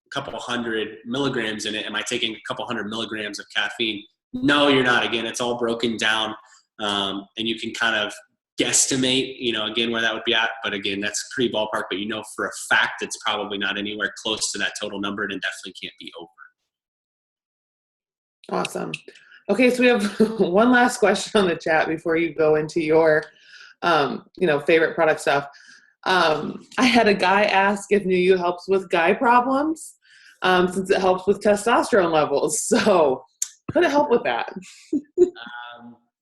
a couple hundred milligrams in it. Am I taking a couple hundred milligrams of caffeine? No, you're not. Again, it's all broken down. And you can kind of guesstimate, again, where that would be at. But again, that's pretty ballpark, but for a fact, it's probably not anywhere close to that total number, and it definitely can't be over. Awesome. Okay, so we have one last question on the chat before you go into your, favorite product stuff. I had a guy ask if New You helps with guy problems, since it helps with testosterone levels. So could it help with that?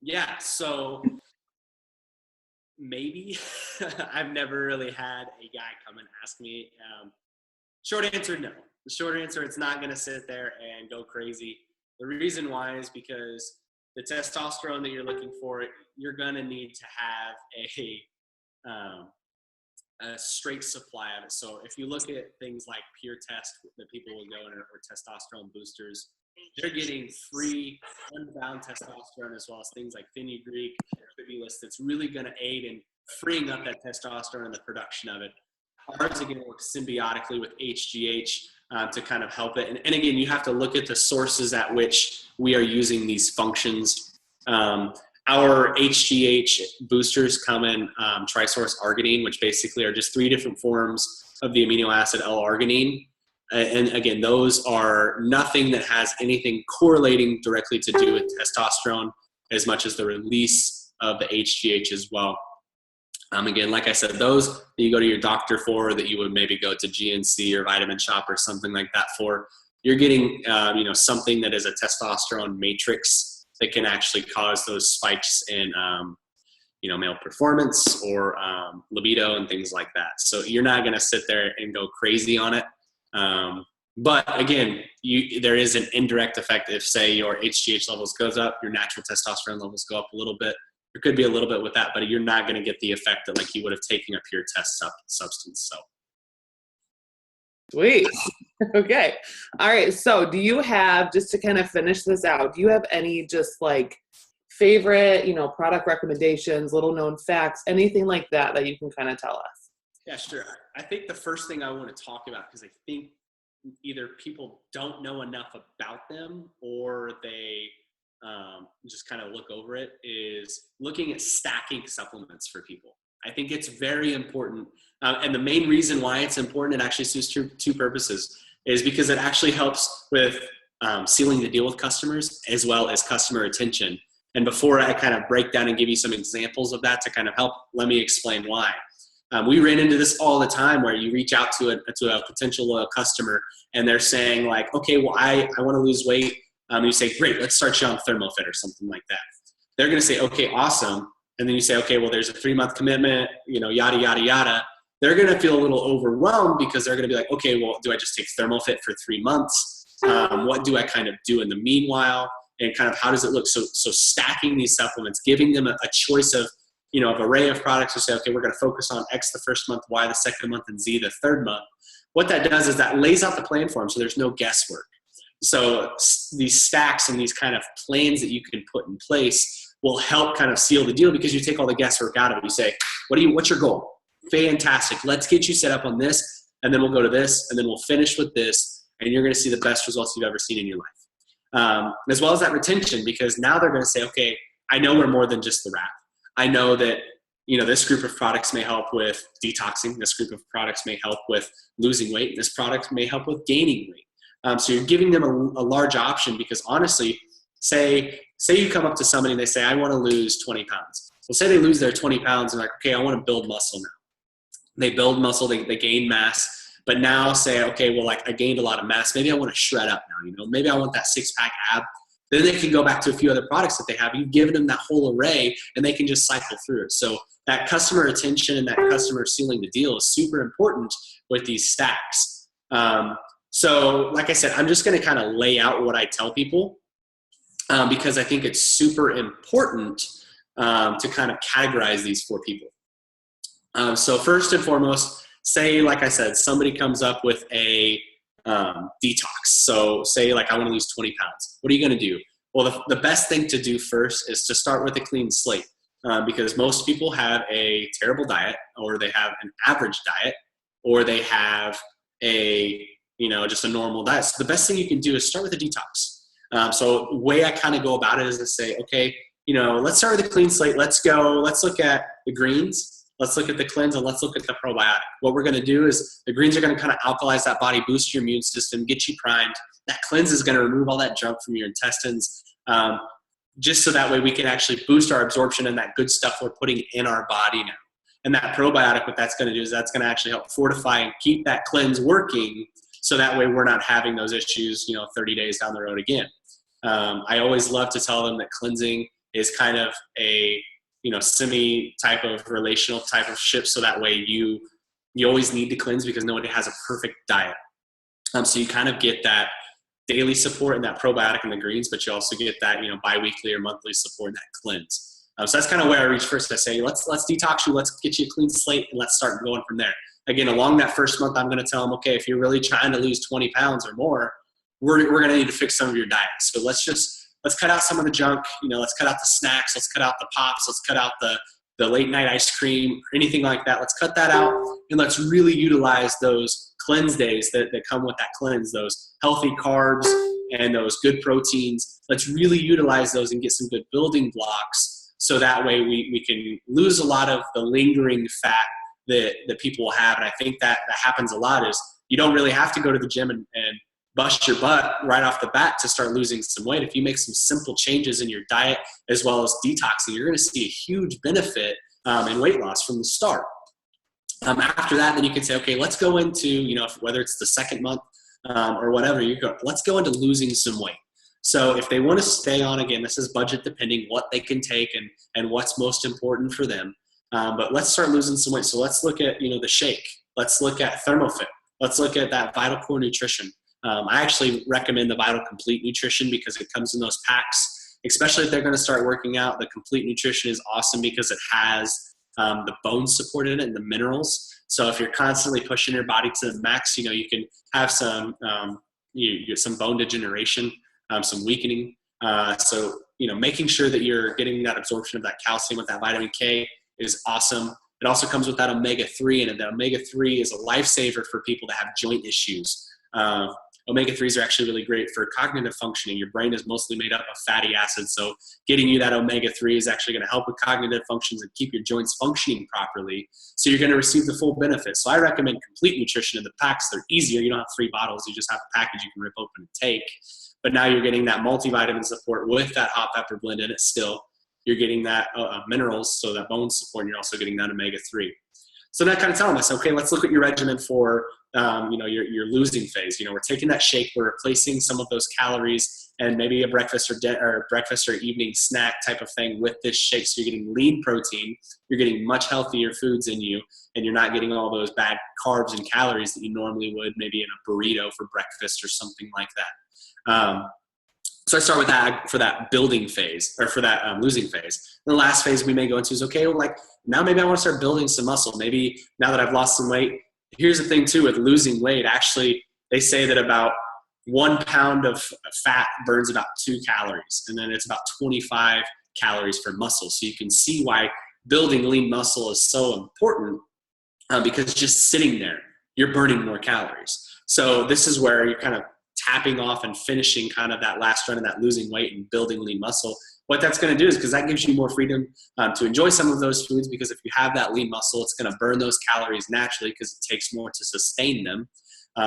Yeah, so maybe. I've never really had a guy come and ask me. Short answer, no. The short answer, it's not going to sit there and go crazy. The reason why is because the testosterone that you're looking for, you're going to need to have a straight supply of it. So if you look at things like Pure Test that people will go in, or testosterone boosters, they're getting free unbound testosterone, as well as things like fenugreek, tribulus, that's really going to aid in freeing up that testosterone and the production of it. Ours, again, works symbiotically with HGH to kind of help it. And again, you have to look at the sources at which we are using these functions. Our HGH boosters come in trisource arginine, which basically are just 3 different forms of the amino acid L-arginine. And again, those are nothing that has anything correlating directly to do with testosterone as much as the release of the HGH as well. Again, like I said, those that you go to your doctor for, that you would maybe go to GNC or Vitamin Shop or something like that for, you're getting something that is a testosterone matrix that can actually cause those spikes in male performance or libido and things like that. So you're not going to sit there and go crazy on it. But again, there is an indirect effect. If, say, your HGH levels goes up, your natural testosterone levels go up a little bit. There could be a little bit with that, but you're not going to get the effect that like you would have taken a pure test substance. So. Sweet. Okay. All right. So do you have, just to kind of finish this out, do you have any just like favorite, product recommendations, little known facts, anything like that you can kind of tell us? Yeah, sure. I think the first thing I want to talk about, because I think either people don't know enough about them or they just kind of look over it, is looking at stacking supplements for people. I think it's very important. And the main reason why it's important, it actually serves two purposes, is because it actually helps with sealing the deal with customers as well as customer retention. And before I kind of break down and give you some examples of that to kind of help, let me explain why. We ran into this all the time where you reach out to a potential loyal customer and they're saying like, okay, well, I want to lose weight. You say, great, let's start you on ThermoFit or something like that. They're going to say, okay, awesome. And then you say, okay, well, there's a 3-month commitment, yada, yada, yada. They're going to feel a little overwhelmed because they're going to be like, okay, well, do I just take ThermoFit for 3 months? What do I kind of do in the meanwhile? And kind of how does it look? So stacking these supplements, giving them a choice of, of array of products to say, okay, we're going to focus on X the first month, Y the second month, and Z the third month. What that does is that lays out the plan for them so there's no guesswork. So these stacks and these kind of plans that you can put in place will help kind of seal the deal because you take all the guesswork out of it. You say, what's your goal? Fantastic. Let's get you set up on this, and then we'll go to this, and then we'll finish with this, and you're going to see the best results you've ever seen in your life. As well as that retention, because now they're going to say, okay, I know we're more than just the wrap. I know that, this group of products may help with detoxing. This group of products may help with losing weight. This product may help with gaining weight. So you're giving them a large option because honestly, say you come up to somebody and they say, I want to lose 20 pounds. Well, say they lose their 20 pounds and like, okay, I want to build muscle now. They build muscle, they gain mass, but now say, okay, well, like I gained a lot of mass. Maybe I want to shred up now, maybe I want that 6-pack ab. Then they can go back to a few other products that they have. You've given them that whole array and they can just cycle through it. So that customer retention and that customer sealing the deal is super important with these stacks. So like I said, I'm just going to kind of lay out what I tell people because I think it's super important to kind of categorize these for people. So first and foremost, say, like I said, somebody comes up with a detox. So say like, I want to lose 20 pounds. What are you going to do? Well, the best thing to do first is to start with a clean slate, because most people have a terrible diet, or they have an average diet, or they have just a normal diet. So the best thing you can do is start with a detox. So the way I kind of go about it is to say, okay, let's start with a clean slate. Let's look at the greens, let's look at the cleanse, and let's look at the probiotic. What we're going to do is the greens are going to kind of alkalize that body, boost your immune system, get you primed. That cleanse is going to remove all that junk from your intestines, just so that way we can actually boost our absorption and that good stuff we're putting in our body now. And that probiotic, what that's going to do is that's going to actually help fortify and keep that cleanse working, so that way we're not having those issues 30 days down the road again. I always love to tell them that cleansing is kind of a semi type of relational type of ship, so that way you always need to cleanse, because nobody has a perfect diet. So you kind of get that daily support and that probiotic in the greens, but you also get that biweekly or monthly support in that cleanse. So that's kind of where I reach first. I say, let's detox you, let's get you a clean slate, and let's start going from there. Again, along that first month, I'm going to tell them, okay, if you're really trying to lose 20 pounds or more, we're going to need to fix some of your diet. So let's cut out some of the junk. Let's cut out the snacks. Let's cut out the pops. Let's cut out the late night ice cream or anything like that. Let's cut that out, and let's really utilize those cleanse days that come with that cleanse, those healthy carbs and those good proteins. Let's really utilize those and get some good building blocks, so that way we can lose a lot of the lingering fat that people will have. And I think that happens a lot, is you don't really have to go to the gym and bust your butt right off the bat to start losing some weight. If you make some simple changes in your diet as well as detoxing, you're going to see a huge benefit in weight loss from the start. After that, then you can say, okay, let's go into, whether it's the second month or whatever, let's go into losing some weight. So if they want to stay on, again, this is budget depending what they can take and what's most important for them. But let's start losing some weight. So let's look at, the shake. Let's look at ThermoFit. Let's look at that Vital Core Nutrition. I actually recommend the Vital Complete Nutrition because it comes in those packs, especially if they're going to start working out. The Complete Nutrition is awesome because it has the bone support in it and the minerals. So if you're constantly pushing your body to the max, you can have some some bone degeneration, some weakening. So making sure that you're getting that absorption of that calcium with that vitamin K is awesome. It also comes with that omega-3 in it. That omega-3 is a lifesaver for people that have joint issues. Omega-3s are actually really great for cognitive functioning. Your brain is mostly made up of fatty acids, so getting you that omega-3 is actually going to help with cognitive functions and keep your joints functioning properly, so you're going to receive the full benefits. So I recommend Complete Nutrition in the packs. They're easier. You don't have 3 bottles. You just have a package you can rip open and take. But now you're getting that multivitamin support with that hot pepper blend in it still. You're getting that minerals, so that bone support, and you're also getting that omega-3. So then I kind of tell them, I say, okay, let's look at your regimen for, your losing phase. We're taking that shake, we're replacing some of those calories and maybe a breakfast or evening snack type of thing with this shake. So you're getting lean protein, you're getting much healthier foods in you, and you're not getting all those bad carbs and calories that you normally would maybe in a burrito for breakfast or something like that. So I start with that for that building phase, or for that losing phase. And the last phase we may go into is, okay, well, like now maybe I want to start building some muscle. Maybe now that I've lost some weight. Here's the thing too, with losing weight, actually, they say that about 1 pound of fat burns about 2 calories. And then it's about 25 calories for muscle. So you can see why building lean muscle is so important, because just sitting there, you're burning more calories. So this is where you're kind of tapping off and finishing kind of that last run of that losing weight and building lean muscle. What that's going to do is, because that gives you more freedom to enjoy some of those foods, because if you have that lean muscle, it's going to burn those calories naturally because it takes more to sustain them,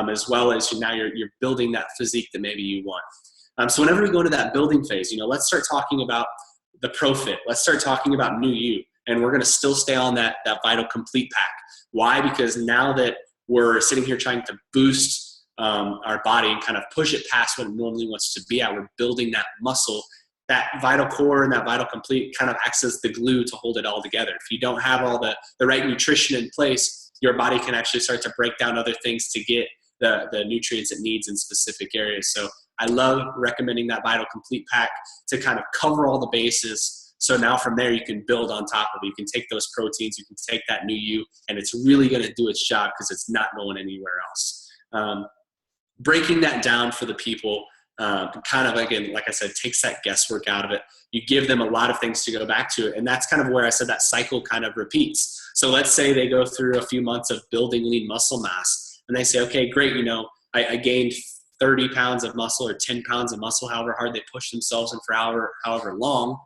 as well as now you're building that physique that maybe you want. So whenever we go into that building phase, let's start talking about the ProFit. Let's start talking about New You. And we're going to still stay on that Vital Complete pack. Why? Because now that we're sitting here trying to boost our body and kind of push it past what it normally wants to be at, we're building that muscle. That Vital Core and that Vital Complete kind of acts as the glue to hold it all together. If you don't have all the right nutrition in place, your body can actually start to break down other things to get the nutrients it needs in specific areas. So I love recommending that Vital Complete pack to kind of cover all the bases So now from there, you can build on top of it. You can take those proteins, you can take that new you, and it's really going to do its job because it's not going anywhere else. Breaking that down for the people, kind of, again, like I said, takes that guesswork out of it. You give them a lot of things to go back to, and that's kind of where I said that cycle kind of repeats. So let's say they go through a few months of building lean muscle mass, and they say, okay, great, I gained 30 pounds of muscle or 10 pounds of muscle, however hard they push themselves in for however long.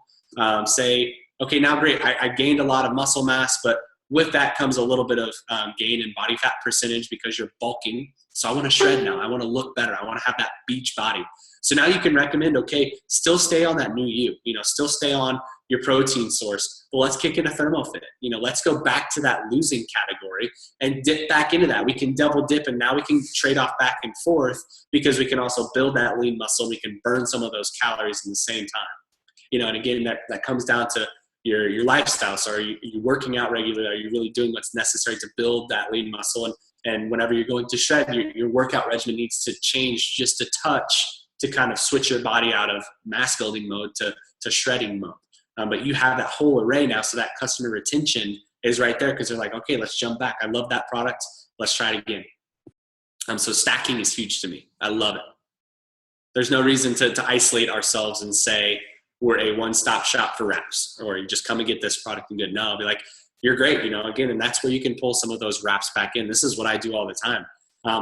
Say, okay, now great, I gained a lot of muscle mass, but with that comes a little bit of gain in body fat percentage because you're bulking. So I want to shred now. I want to look better. I want to have that beach body. So now you can recommend, okay, still stay on that new you, still stay on your protein source, but let's kick in a thermofit. Let's go back to that losing category and dip back into that. We can double dip, and now we can trade off back and forth because we can also build that lean muscle. We can burn some of those calories in the same time. And again, that comes down to your lifestyle. So are you working out regularly? Are you really doing what's necessary to build that lean muscle? And whenever you're going to shred, your workout regimen needs to change just a touch to kind of switch your body out of mass building mode to shredding mode. But you have that whole array now, so that customer retention is right there because they're like, okay, let's jump back. I love that product. Let's try it again. So stacking is huge to me. I love it. There's no reason to isolate ourselves and say we're a one-stop shop for wraps, or you just come and get this product and good. No, I'll be like, you're great, again, and that's where you can pull some of those wraps back in. This is what I do all the time.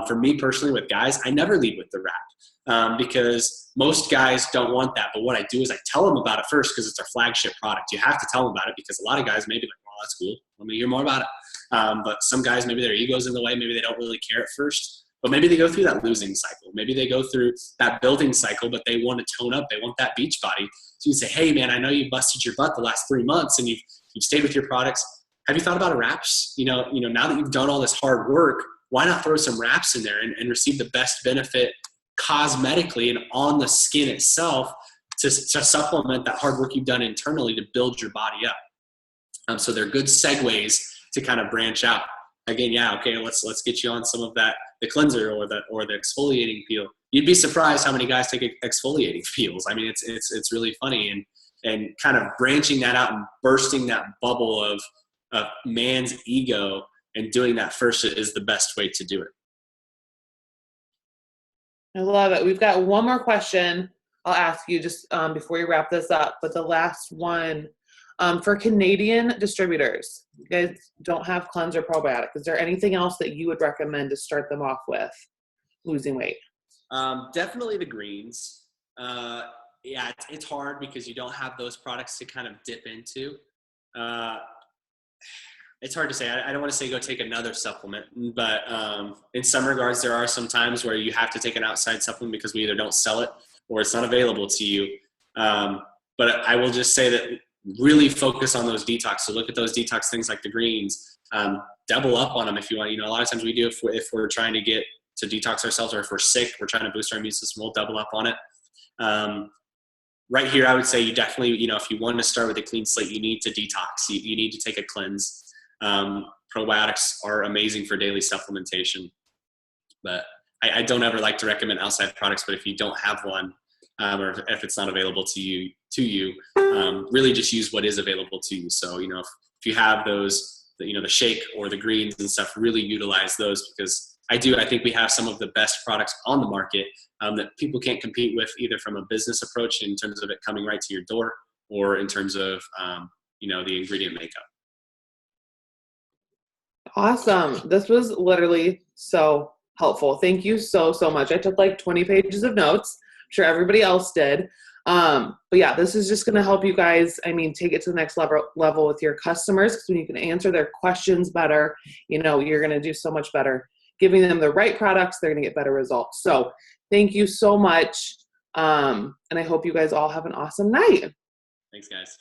For me personally with guys, I never lead with the wrap because most guys don't want that. But what I do is I tell them about it first because it's our flagship product. You have to tell them about it because a lot of guys may be like, well, that's cool. Let me hear more about it. But some guys, maybe their ego's in the way. Maybe they don't really care at first. But maybe they go through that losing cycle. Maybe they go through that building cycle, but they want to tone up. They want that beach body. So you say, hey, man, I know you busted your butt the last 3 months and you've stayed with your products. Have you thought about a wraps? Now that you've done all this hard work, why not throw some wraps in there and receive the best benefit cosmetically and on the skin itself to supplement that hard work you've done internally to build your body up. So they're good segues to kind of branch out. Again, yeah, okay, let's get you on some of that, the cleanser or the exfoliating peel. You'd be surprised how many guys take exfoliating peels. I mean, it's really funny, and kind of branching that out and bursting that bubble of man's ego and doing that first is the best way to do it. I love it. We've got one more question I'll ask you just before we wrap this up, but the last one, for Canadian distributors, you guys don't have cleanser probiotic. Is there anything else that you would recommend to start them off with losing weight? Definitely the greens. Yeah, it's hard because you don't have those products to kind of dip into. It's hard to say. I don't want to say go take another supplement, but in some regards, there are some times where you have to take an outside supplement because we either don't sell it or it's not available to you. But I will just say that really focus on those detox. So look at those detox things like the greens. Double up on them if you want. A lot of times we do if we're trying to get to detox ourselves, or if we're sick, we're trying to boost our immune system, we'll double up on it. Right here, I would say you definitely, if you want to start with a clean slate, you need to detox. You need to take a cleanse. Probiotics are amazing for daily supplementation, but I don't ever like to recommend outside products. But if you don't have one, or if it's not available to you, really just use what is available to you. So, if you have those, the shake or the greens and stuff, really utilize those, because I think we have some of the best products on the market that people can't compete with, either from a business approach in terms of it coming right to your door, or in terms of, the ingredient makeup. Awesome. This was literally so helpful. Thank you so much. I took like 20 pages of notes. I'm sure everybody else did. But yeah, this is just going to help you guys, take it to the next level with your customers, because when you can answer their questions better, you're going to do so much better. Giving them the right products, they're going to get better results. So thank you so much. And I hope you guys all have an awesome night. Thanks, guys.